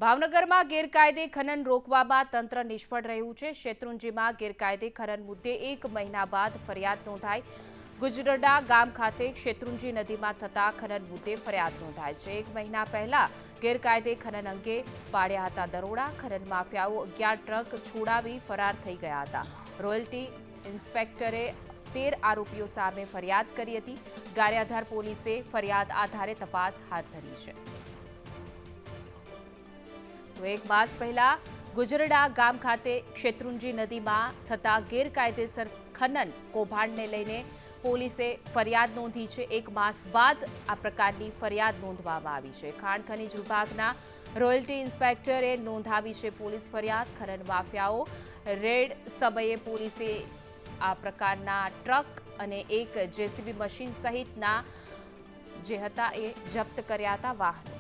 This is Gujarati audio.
ભાવનગરમાં ગેરકાયદે ખનન રોકવામાં તંત્ર નિષ્ફળ રહ્યું છે। શેત્રુંજીમાં ગેરકાયદે ખનન મુદ્દે 1 મહિના બાદ ફરિયાદ નોંધાઈ। ગુજરડા ગામ ખાતે શેત્રુંજી નદીમાં થતા ખનન મુદ્દે ફરિયાદ નોંધાઈ છે। 1 મહિના પહેલા ગેરકાયદે ખનન અંગે પાડ્યા હતા દરોડા। ખનન માફિયાઓ 11 ટ્રક છોડાવી ફરાર થઈ ગયા હતા। રોયલ્ટી ઇન્સ્પેક્ટરે 13 આરોપીઓ સામે ફરિયાદ કરી હતી। ગારિયાધાર પોલીસે ફરિયાદ આધારે તપાસ હાથ ધરી છે। તો 1 માસ પહેલા ગુજરડા ગામ ખાતે શેત્રુંજી નદીમાં થતા ગેરકાયદેસર ખનન કૌભાંડને લઈને પોલીસે ફરિયાદ નોંધી છે। 1 માસ બાદ આ પ્રકારની ફરિયાદ નોંધવામાં આવી છે। ખાણ ખનીજ વિભાગના રોયલ્ટી ઇન્સ્પેક્ટરે નોંધાવી છે પોલીસ ફરિયાદ। ખનન માફિયાઓ રેડ સમયે પોલીસે આ પ્રકારના ટ્રક અને એક જેસીબી મશીન સહિતના જે હતા એ જપ્ત કર્યા હતા વાહનો।